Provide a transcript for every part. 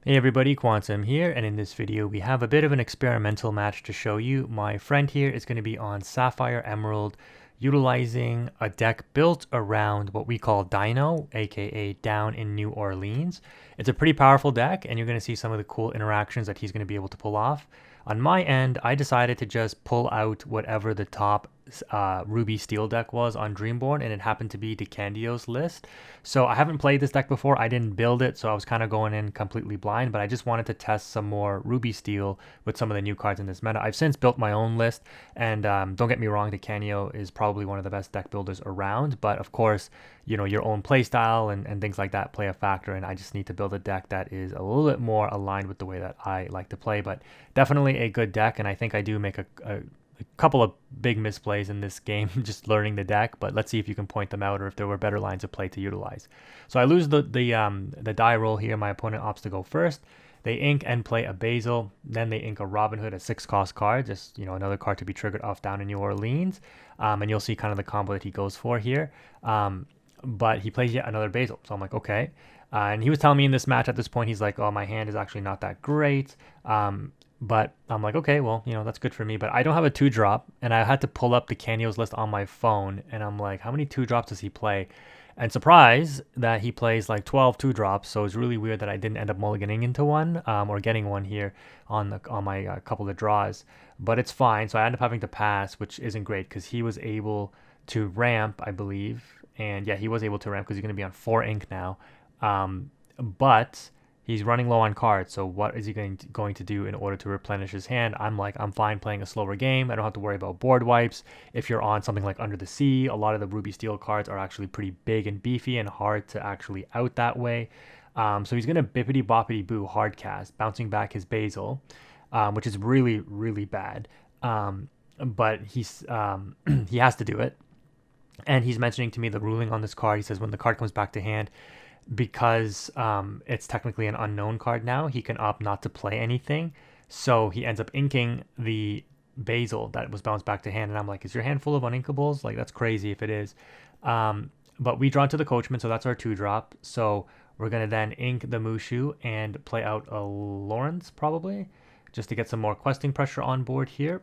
Hey everybody, Quantum here, and in this video we have a bit of an experimental match to show you. My friend here is going to be on Sapphire Emerald, utilizing a deck built around what we call Dino, aka Down in New Orleans. It's a pretty powerful deck, and you're going to see some of the cool interactions that he's going to be able to pull off. On my end, I decided to just pull out whatever the top Ruby Steel deck was on Dreamborn, and it happened to be DeCandio's list. So I haven't played this deck before. I didn't build it, so I was kind of going in completely blind, but I just wanted to test some more Ruby Steel with some of the new cards in this meta. I've since built my own list, and don't get me wrong, DeCandio is probably one of the best deck builders around, but of course, you know, your own playstyle and things like that play a factor, and I just need to build a deck that is a little bit more aligned with the way that I like to play, but definitely a good deck, and I think I do make a couple of big misplays in this game just learning the deck, but let's see if you can point them out or if there were better lines of play to utilize. So I lose the die roll here. My opponent opts to go first. They ink and play a Basil, then they ink a Robin Hood, a 6-cost card, just, you know, another card to be triggered off Down in New Orleans, and you'll see kind of the combo that he goes for here. But he plays yet another Basil, so I'm like, okay. And he was telling me in this match at this point, he's like, oh, my hand is actually not that great. But I'm like, okay, well, you know, that's good for me. But I don't have a 2-drop, and I had to pull up the Canio's list on my phone, and I'm like, how many 2-drops does he play? And surprise that he plays like 12 2-drops, so it's really weird that I didn't end up mulliganing into one, or getting one here on my couple of draws. But it's fine, so I end up having to pass, which isn't great, because he was able to ramp, I believe. And yeah, he was able to ramp because he's going to be on 4 ink now. But he's running low on cards, so what is he going to do in order to replenish his hand? I'm like, I'm fine playing a slower game. I don't have to worry about board wipes. If you're on something like Under the Sea, a lot of the Ruby Steel cards are actually pretty big and beefy and hard to actually out that way. So he's going to bippity boppity boo hard cast, bouncing back his Basil, which is really, really bad. But he's he has to do it. And he's mentioning to me the ruling on this card. He says when the card comes back to hand, because it's technically an unknown card now, he can opt not to play anything. So he ends up inking the Basil that was bounced back to hand. And I'm like, is your hand full of uninkables? Like, that's crazy if it is. But we draw to the Coachman, so that's our 2-drop. So we're going to then ink the Mushu and play out a Lawrence, probably, just to get some more questing pressure on board here.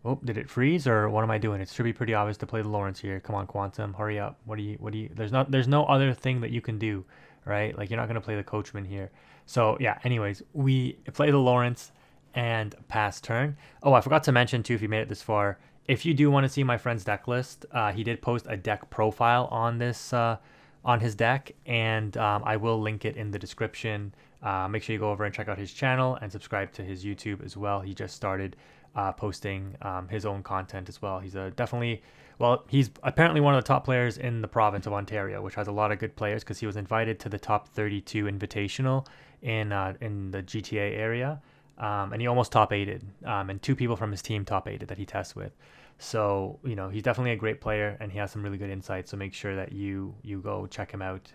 Oh, did it freeze or what am I doing? It should be pretty obvious to play the Lawrence here. Come on, Quantum, hurry up. What do you, there's no other thing that you can do, right? Like, you're not going to play the Coachman here. So yeah, anyways, we play the Lawrence and pass turn. Oh, I forgot to mention too, if you made it this far, if you do want to see my friend's deck list, he did post a deck profile on this, on his deck, and I will link it in the description. Make sure you go over and check out his channel and subscribe to his YouTube as well. He just started posting his own content as well. He's he's apparently one of the top players in the province of Ontario, which has a lot of good players because he was invited to the top 32 invitational in the GTA area, and he almost top 8'd, and 2 people from his team top 8'd that he tests with. So, you know, he's definitely a great player and he has some really good insights. So make sure that you go check him out.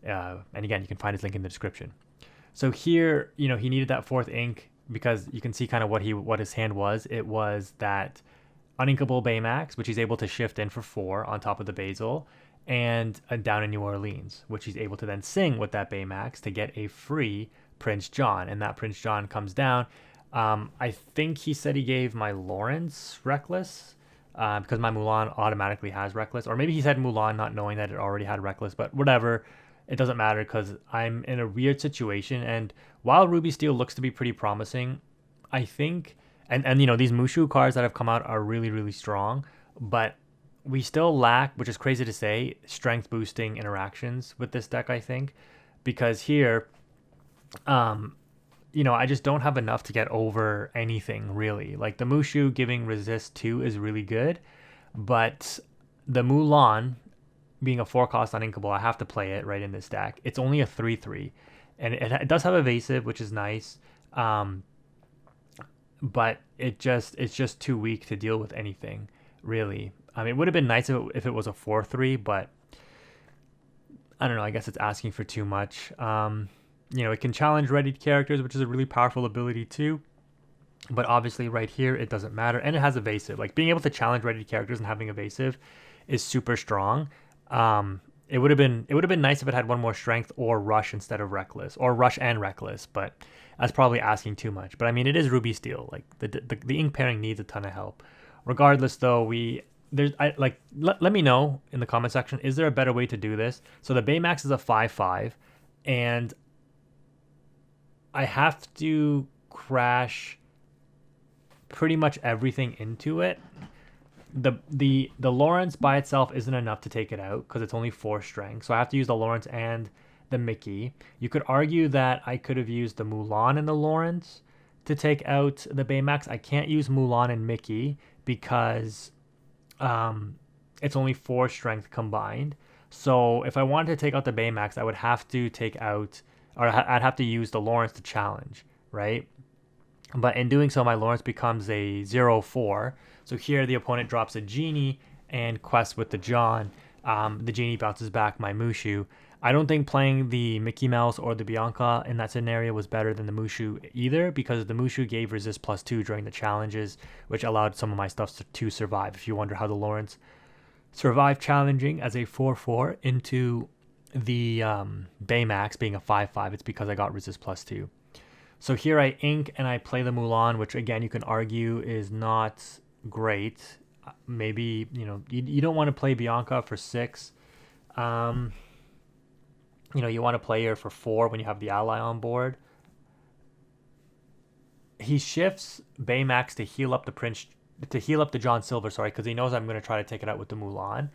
And again, you can find his link in the description. So here, you know, he needed that 4th ink, because you can see kind of what his hand was. It was that uninkable Baymax, which he's able to shift in for 4 on top of the Basil, and a Down in New Orleans, which he's able to then sing with that Baymax to get a free Prince John, and that Prince John comes down. I think he said he gave my Lawrence Reckless, because my Mulan automatically has Reckless, or maybe he said Mulan not knowing that it already had Reckless, but whatever. It doesn't matter because I'm in a weird situation, and while Ruby Steel looks to be pretty promising, I think, and you know, these Mushu cards that have come out are really, really strong, but we still lack, which is crazy to say, strength boosting interactions with this deck, I think, because here, you know, I just don't have enough to get over anything, really. Like, the Mushu giving resist 2 is really good, but the Mulan, being a 4-cost uninkable, I have to play it right in this deck. It's only a 3/3, and it does have evasive, which is nice, but it's just too weak to deal with anything, really. I mean, it would have been nice if it was a 4/3, but I don't know. I guess it's asking for too much. You know, it can challenge readied characters, which is a really powerful ability too. But obviously, right here, it doesn't matter, and it has evasive. Like, being able to challenge readied characters and having evasive is super strong. it would have been nice if it had one more strength or rush instead of reckless, or rush and reckless, but that's probably asking too much. But I mean, it is Ruby Steel. Like the ink pairing needs a ton of help. Regardless, though, let me know in the comment section. Is there a better way to do this? So the Baymax is a 5/5, and I have to crash pretty much everything into it. The Lawrence by itself isn't enough to take it out because it's only 4 strength. So I have to use the Lawrence and the Mickey. You could argue that I could have used the Mulan and the Lawrence to take out the Baymax. I can't use Mulan and Mickey because it's only 4 strength combined. So if I wanted to take out the Baymax, I would have to take out, or I'd have to use the Lawrence to challenge, right? But in doing so, my Lawrence becomes a 0/4. So here the opponent drops a Genie and quests with the John. The Genie bounces back my Mushu. I don't think playing the Mickey Mouse or the Bianca in that scenario was better than the Mushu either, because the Mushu gave resist +2 during the challenges, which allowed some of my stuff to survive. If you wonder how the Lawrence survived challenging as a 4/4 into the Baymax being a 5/5, it's because I got resist +2. So here I ink and I play the Mulan, which again you can argue is not great. Maybe, you don't want to play Bianca for 6. You want to play her for 4 when you have the ally on board. He shifts Baymax to heal up the John Silver, because he knows I'm going to try to take it out with the Mulan.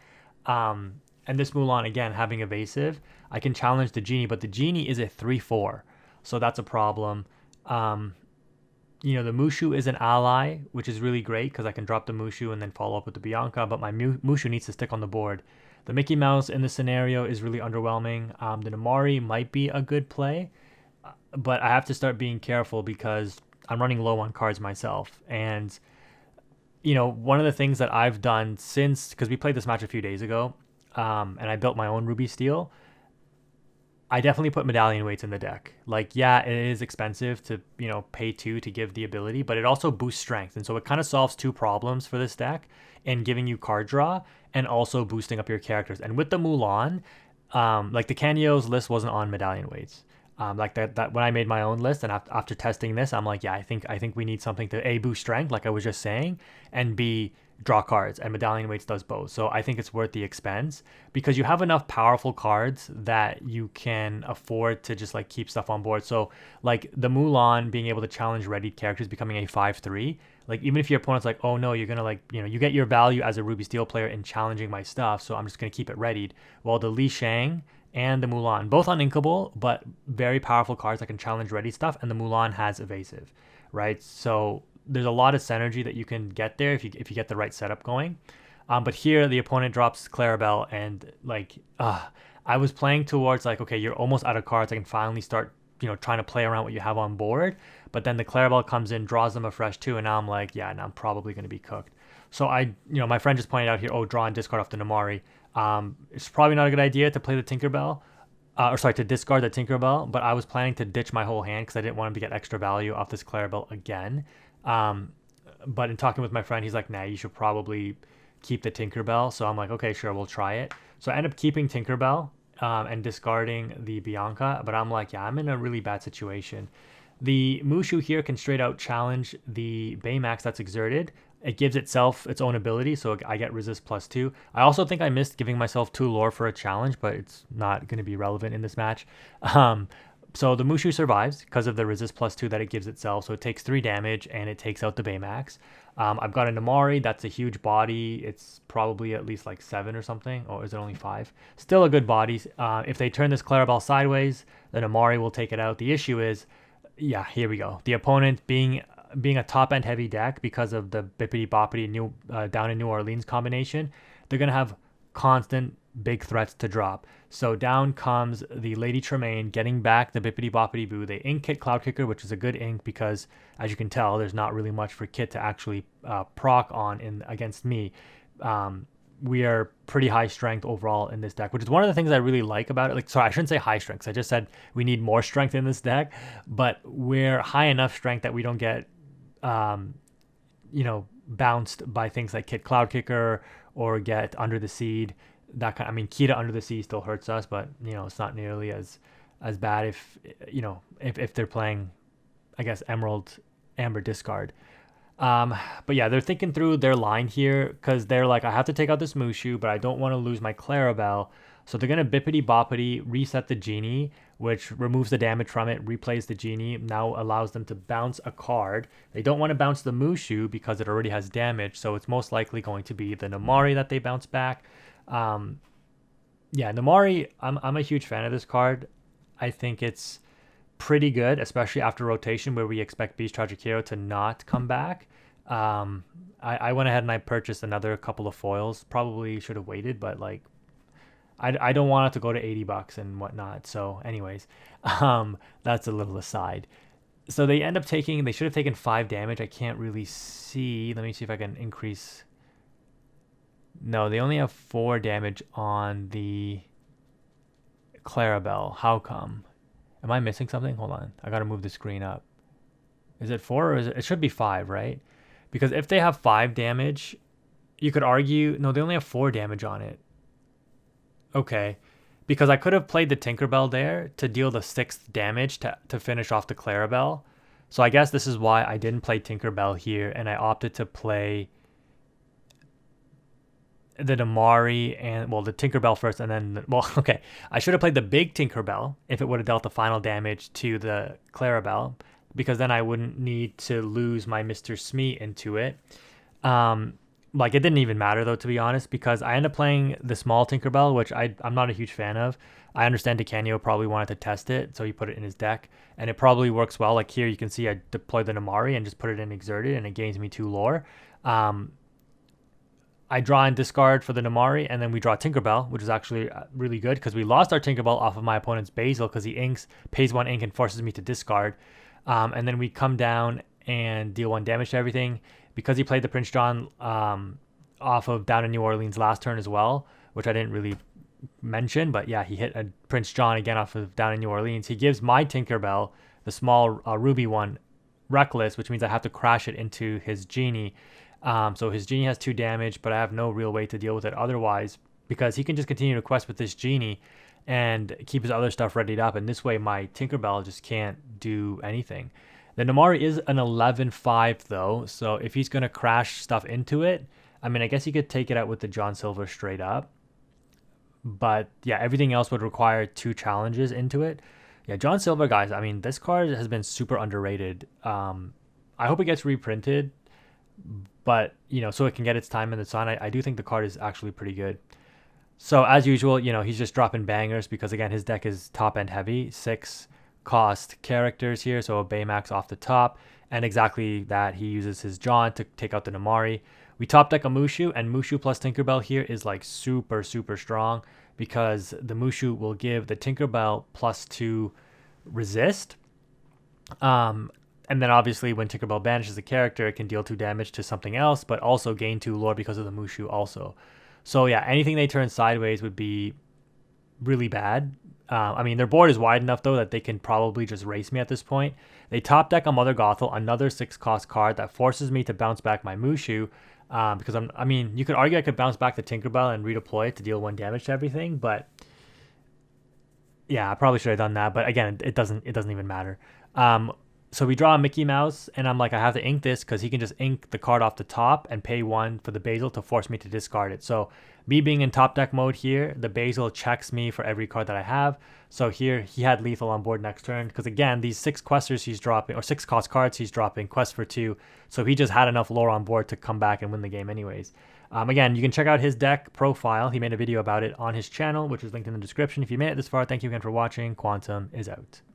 And this Mulan, again, having evasive, I can challenge the Genie, but the Genie is a 3/4. So that's a problem. The Mushu is an ally, which is really great because I can drop the Mushu and then follow up with the Bianca, but my Mushu needs to stick on the board. The Mickey Mouse in this scenario is really underwhelming. The Namari might be a good play, but I have to start being careful because I'm running low on cards myself. And, one of the things that I've done since, because we played this match a few days ago, and I built my own Ruby Steel, I definitely put medallion weights in the deck. Like, yeah, it is expensive to, pay 2 to give the ability, but it also boosts strength. And so it kind of solves 2 problems for this deck in giving you card draw and also boosting up your characters. And with the Mulan, like the Canio's list wasn't on medallion weights. Like that when I made my own list and after testing this, I'm like, yeah, I think we need something to A, boost strength, like I was just saying, and B, draw cards, and medallion weights does both. So I think it's worth the expense because you have enough powerful cards that you can afford to just like keep stuff on board. So like the Mulan being able to challenge readied characters becoming a 5/3, like even if your opponent's like, oh no, you're gonna you get your value as a Ruby Steel player in challenging my stuff, so I'm just gonna keep it readied. Well, the Li Shang and the Mulan, both uninkable, but very powerful cards that can challenge ready stuff, and the Mulan has evasive, right? So there's a lot of synergy that you can get there if you get the right setup going. But here the opponent drops Clarabel, and I was playing towards like, okay, you're almost out of cards. I can finally start, trying to play around what you have on board. But then the Clarabel comes in, draws them a fresh 2, and now I'm like, yeah, now I'm probably going to be cooked. So my friend just pointed out here, oh, draw and discard off the Namari. It's probably not a good idea to play the Tinkerbell. To discard the Tinkerbell, but I was planning to ditch my whole hand because I didn't want him to get extra value off this Clarabel again. But in talking with my friend, he's like, nah, you should probably keep the Tinkerbell. So I'm like, okay, sure, we'll try it. So I end up keeping Tinkerbell and discarding the Bianca. But I'm like, yeah, I'm in a really bad situation. The Mushu here can straight out challenge the Baymax that's exerted. It gives itself its own ability, so I get resist +2. I also think I missed giving myself 2 lore for a challenge, but it's not going to be relevant in this match. So the Mushu survives because of the resist +2 that it gives itself. So it takes 3 damage and it takes out the Baymax. I've got a Namari. That's a huge body. It's probably at least like 7 or something. Or is it only 5? Still a good body. If they turn this Clarabel sideways, the Namari will take it out. The issue is, yeah, here we go. The opponent being a top-end heavy deck because of the Bippity Boppity down in New Orleans combination, they're going to have constant big threats to drop. So down comes the Lady Tremaine getting back the Bippity Boppity Boo. They ink Kit Cloud Kicker, which is a good ink because, as you can tell, there's not really much for Kit to actually proc on against me. We are pretty high strength overall in this deck, which is one of the things I really like about it. Sorry, I shouldn't say high strength. I just said we need more strength in this deck, but we're high enough strength that we don't get bounced by things like Kit Cloud Kicker or get Under the Seed. that kind. I mean, Kita Under the Sea still hurts us, but you know it's not nearly as bad if you know if they're playing, I guess, Emerald, Amber discard. But yeah, they're thinking through their line here because they're like, I have to take out this Mushu, but I don't want to lose my Clarabel. So they're going to Bippity Boppity reset the Genie, which removes the damage from it, replays the Genie, now allows them to bounce a card. They don't want to bounce the Mushu because it already has damage, so it's most likely going to be the Namari that they bounce back. Yeah, Namari, I'm a huge fan of this card. I think it's pretty good, especially after rotation where we expect Beast Tragic Hero to not come back. I went ahead and I purchased another couple of foils. Probably should have waited, but like I don't want it to go to $80 and whatnot. So anyways, that's a little aside. So they end up taking, they should have taken 5 damage. I can't really see. Let me see if I can increase. No, they only have 4 damage on the Clarabel. How come? Am I missing something? Hold on. I got to move the screen up. Is it 4 or is it should be 5, right? Because if they have 5 damage, you could argue, no, they only have 4 damage on it. Okay. Because I could have played the Tinkerbell there to deal the 6th damage to finish off the Clarabel. So I guess this is why I didn't play Tinkerbell here and I opted to play the Namari and, well, the Tinkerbell first and then, well, okay. I should have played the big Tinkerbell if it would have dealt the final damage to the Clarabel, because then I wouldn't need to lose my Mr. Smee into it. Like, it didn't even matter, though, to be honest, because I ended up playing the small Tinkerbell, which I'm not a huge fan of. I understand DeCanio probably wanted to test it, so he put it in his deck, and it probably works well. Like, here you can see I deployed the Namari and just put it in Exerted, and it gains me 2 lore. I draw and discard for the Namari, and then we draw Tinkerbell, which is actually really good, because we lost our Tinkerbell off of my opponent's Basil, because he inks, pays 1 ink, and forces me to discard. And then we come down and deal 1 damage to everything. Because he played the Prince John off of Down in New Orleans last turn as well, which I didn't really mention, but yeah, he hit a Prince John again off of Down in New Orleans. He gives my Tinkerbell, the small ruby one, Reckless, which means I have to crash it into his Genie. So his Genie has 2 damage, but I have no real way to deal with it otherwise, because he can just continue to quest with this Genie and keep his other stuff readied up, and this way my Tinkerbell just can't do anything. The Namari is an 11-5 though, so if he's going to crash stuff into it, I mean, I guess he could take it out with the John Silver straight up. But yeah, everything else would require 2 challenges into it. Yeah, John Silver, guys, I mean, this card has been super underrated. I hope it gets reprinted, but, you know, so it can get its time in the sun. I do think the card is actually pretty good. So as usual, you know, he's just dropping bangers because, again, his deck is top-end heavy. 6 cost characters here, so a Baymax off the top, and exactly that, he uses his John to take out the Namari. We top deck a Mushu, and Mushu plus Tinkerbell here is like super strong, because the Mushu will give the Tinkerbell +2 resist, and then obviously when Tinkerbell banishes a character, it can deal 2 damage to something else, but also gain 2 lore because of the Mushu also. So yeah, anything they turn sideways would be really bad. I mean, their board is wide enough, though, that they can probably just race me at this point. They top deck a Mother Gothel, another 6-cost card that forces me to bounce back my Mushu. Because I mean, you could argue I could bounce back the Tinkerbell and redeploy it to deal 1 damage to everything, but yeah, I probably should have done that. But again, it doesn't even matter. So we draw a Mickey Mouse, and I'm like, I have to ink this because he can just ink the card off the top and pay 1 for the Basil to force me to discard it. So me being in top deck mode here, the Basil checks me for every card that I have. So here he had lethal on board next turn, because again, these 6 questers he's dropping, or 6 cost cards he's dropping, quest for 2. So he just had enough lore on board to come back and win the game anyways. Again, you can check out his deck profile. He made a video about it on his channel, which is linked in the description. If you made it this far, thank you again for watching. Quantum is out.